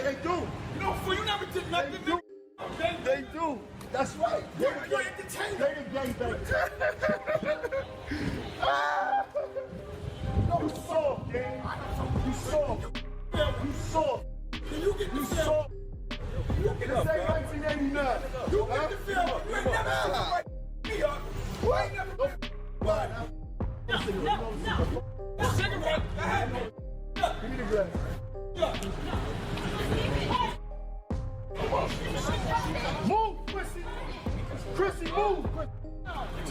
they do. You know, fool, you never did nothing. They do. Okay? They do. That's right. You're entertainer. They the gangbangers. No, you soft, gang. You soft. You soft. Can you get the You film? soft. You get This the ain't film. 1989. You get the film. You ain't never had me up. You ain't never what? A cigarette. I had no. Give me the glass. Move, Chrissy. Chrissy, move.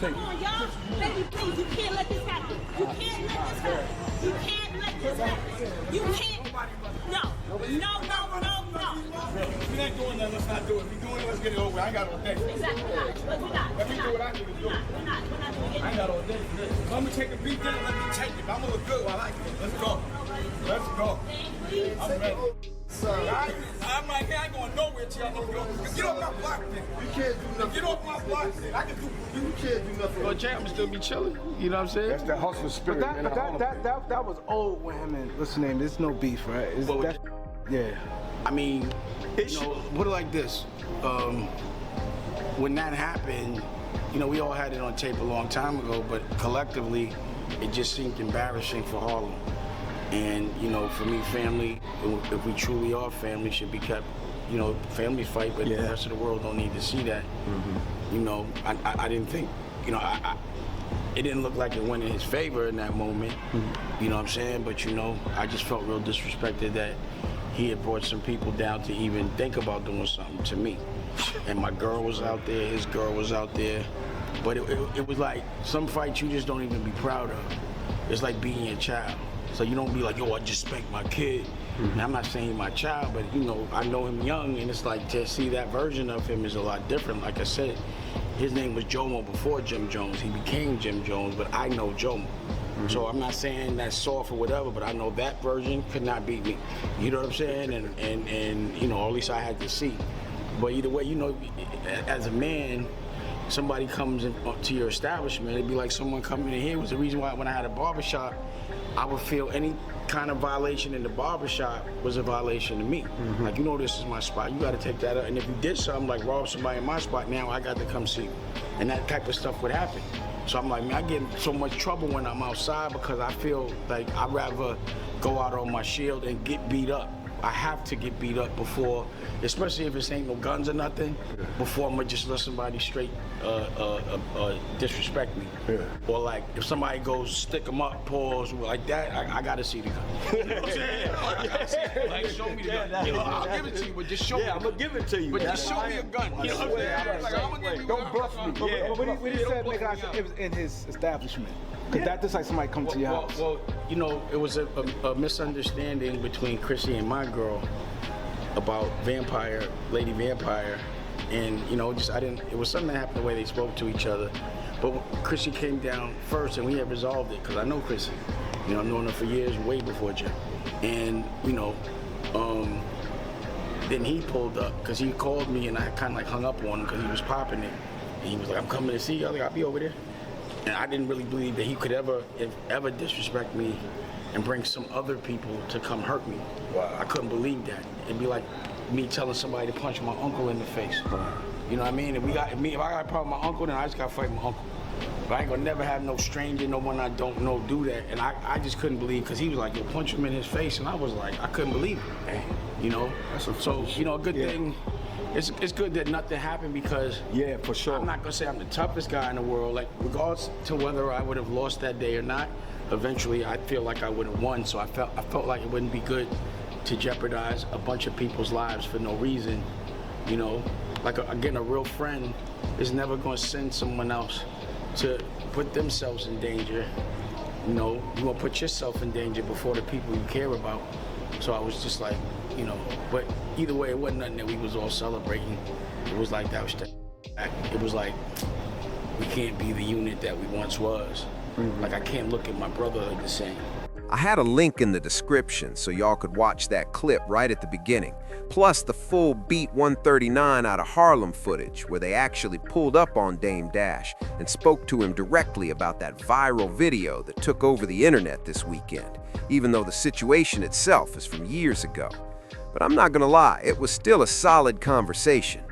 Come on, y'all. Baby, please, you can't let this happen. You can't let this happen. You can't let this happen. You can't. No. If we ain't doing that, let's not do it. If we doing it, let's get it over. I ain't got all day. Exactly. We're not. Let me do what I need to do. We're not doing I ain't it. got all day for this. Let me take a beat down. Let me take it. I'm gonna look good while I like it. Let's go. Let's go. Please. I'm ready. I'm right here. I ain't going nowhere till y'all know. Get off my block, then. You can't do nothing. Get off my block, then. I can do. You can't do nothing. Well, champ, still be chilling. You know what I'm saying? That's the hustle spirit. But that was old with him and what's the name? There's no beef, right? It's Well, that, yeah. I mean, you know, put it like this. When that happened, you know, we all had it on tape a long time ago, but collectively, it just seemed embarrassing for Harlem. And, you know, for me, family, if we truly are family, should be kept, you know, families fight, but the rest of the world don't need to see that. You know, I didn't think, you know, it didn't look like it went in his favor in that moment. You know what I'm saying? But, you know, I just felt real disrespected that he had brought some people down to even think about doing something to me. And my girl was out there, his girl was out there. But it was like some fights you just don't even be proud of. It's like being a child. So you don't be like, yo, I just spanked my kid. And I'm not saying my child, but you know, I know him young, and it's like to see that version of him is a lot different. Like I said, his name was Jomo before Jim Jones. He became Jim Jones, but I know Jomo. So I'm not saying that's soft or whatever, but I know that version could not beat me. You know what I'm saying? And you know, or at least I had to see. But either way, you know, as a man, somebody comes to your establishment, it'd be like someone coming in here. It was the reason why when I had a barbershop, I would feel any kind of violation in the barbershop was a violation to me. Like, you know, this is my spot. You got to take that up. And if you did something like rob somebody in my spot, now I got to come see you. And that type of stuff would happen. So I'm like, man, I get in so much trouble when I'm outside because I feel like I'd rather go out on my shield and get beat up. I have to get beat up before, especially if it ain't no guns or nothing, before I'm gonna just let somebody straight disrespect me. Or like, if somebody goes stick them up, pause, like that, I gotta see the gun. You know what I'm saying? Like, show me the gun. You know, I'll give it to you, but just show me. I'm gonna give it to you. But just show me a gun. You know what I'm saying? Like, I'm gonna give you Don't bluff me. But when he said, make it was in his establishment. Because that just like somebody come to your house. Well, you know, it was a misunderstanding between Chrissy and my girl about Vampire, Lady Vampire, and you know, it was something that happened the way they spoke to each other. But Chrissy came down first, and we had resolved it because I know Chrissy. You know, I've known her for years, way before Jim. And you know, then he pulled up because he called me, and I kind of like hung up on him because he was popping it. And he was like, "I'm coming to see you." I was like, "I'll be over there." And I didn't really believe that he could ever disrespect me and bring some other people to come hurt me. Wow. I couldn't believe that. It'd be like me telling somebody to punch my uncle in the face. You know what I mean? If I got a problem with my uncle, then I just got to fight my uncle. But I ain't gonna never have no stranger, no one I don't know do that. And I just couldn't believe, because he was like, yo, punch him in his face. And I was like, I couldn't believe it. You know? So, you know, a good thing. It's good that nothing happened because for sure. I'm not gonna say I'm the toughest guy in the world. Like, regardless to whether I would have lost that day or not, eventually I feel like I would have won. So I felt like it wouldn't be good to jeopardize a bunch of people's lives for no reason. You know, like again, a real friend is never gonna send someone else to put themselves in danger. You know, you gonna put yourself in danger before the people you care about. So I was just like, you know, but either way, it wasn't nothing that we was all celebrating. It was like that was it was like, we can't be the unit that we once was. Like, I can't look at my brotherhood the same. I had a link in the description so y'all could watch that clip right at the beginning, plus the full Beat 139 out of Harlem footage where they actually pulled up on Dame Dash and spoke to him directly about that viral video that took over the internet this weekend, even though the situation itself is from years ago. But I'm not gonna lie, it was still a solid conversation.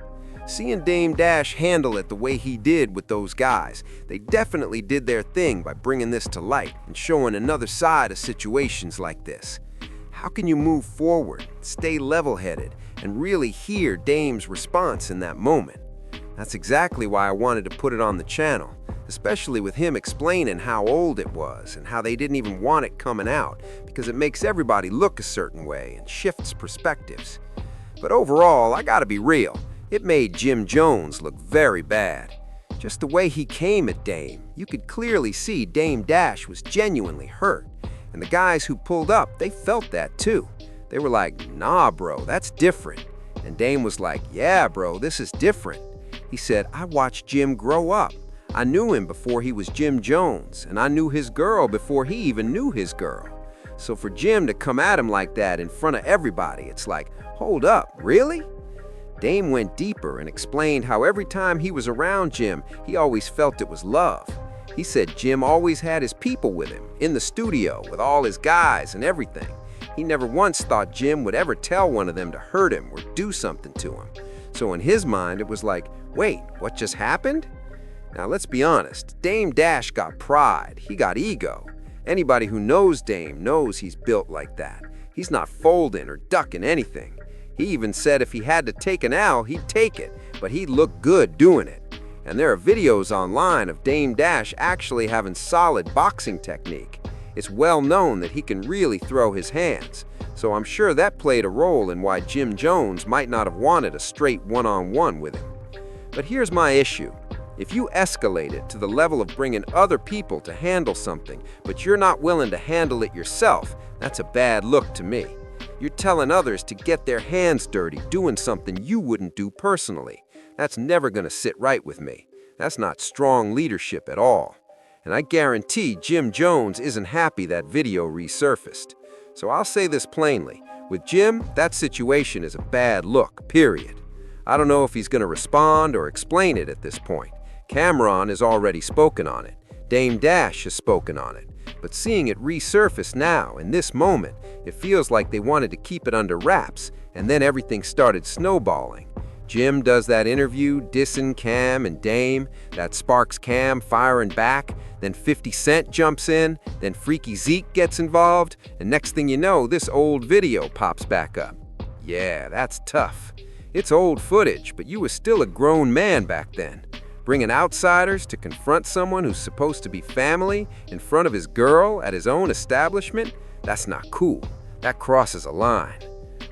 Seeing Dame Dash handle it the way he did with those guys, they definitely did their thing by bringing this to light and showing another side of situations like this. How can you move forward, stay level-headed, and really hear Dame's response in that moment? That's exactly why I wanted to put it on the channel, especially with him explaining how old it was and how they didn't even want it coming out because it makes everybody look a certain way and shifts perspectives. But overall, I gotta be real, it made Jim Jones look very bad. Just the way he came at Dame, you could clearly see Dame Dash was genuinely hurt. And the guys who pulled up, they felt that too. They were like, nah bro, that's different. And Dame was like, yeah bro, this is different. He said, I watched Jim grow up. I knew him before he was Jim Jones, and I knew his girl before he even knew his girl. So for Jim to come at him like that in front of everybody, it's like, hold up, really? Dame went deeper and explained how every time he was around Jim, he always felt it was love. He said Jim always had his people with him, in the studio, with all his guys and everything. He never once thought Jim would ever tell one of them to hurt him or do something to him. So in his mind, it was like, wait, what just happened? Now let's be honest, Dame Dash got pride, he got ego. Anybody who knows Dame knows he's built like that. He's not folding or ducking anything. He even said if he had to take an L, he'd take it, but he'd look good doing it. And there are videos online of Dame Dash actually having solid boxing technique. It's well known that he can really throw his hands, so I'm sure that played a role in why Jim Jones might not have wanted a straight one-on-one with him. But here's my issue. If you escalate it to the level of bringing other people to handle something, but you're not willing to handle it yourself, that's a bad look to me. You're telling others to get their hands dirty doing something you wouldn't do personally. That's never gonna sit right with me. That's not strong leadership at all. And I guarantee Jim Jones isn't happy that video resurfaced. So I'll say this plainly, with Jim, that situation is a bad look, period. I don't know if he's gonna respond or explain it at this point. Cameron has already spoken on it. Dame Dash has spoken on it. But seeing it resurface now, in this moment, it feels like they wanted to keep it under wraps, and then everything started snowballing. Jim does that interview dissing Cam and Dame, that sparks Cam firing back, then 50 Cent jumps in, then Freaky Zeke gets involved, and next thing you know, this old video pops back up. Yeah, that's tough. It's old footage, but you were still a grown man back then. Bringing outsiders to confront someone who's supposed to be family in front of his girl at his own establishment, that's not cool. That crosses a line.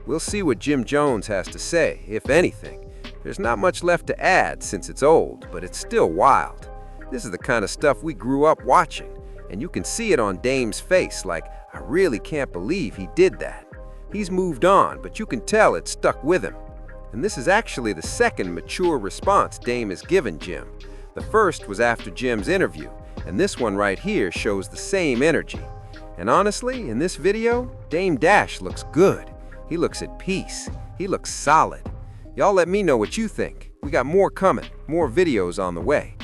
We'll see what Jim Jones has to say, if anything. There's not much left to add since it's old, but it's still wild. This is the kind of stuff we grew up watching, and you can see it on Dame's face like, I really can't believe he did that. He's moved on, but you can tell it stuck with him. And this is actually the second mature response Dame has given Jim. The first was after Jim's interview, and this one right here shows the same energy. And honestly, in this video, Dame Dash looks good. He looks at peace. He looks solid. Y'all let me know what you think. We got more coming, more videos on the way.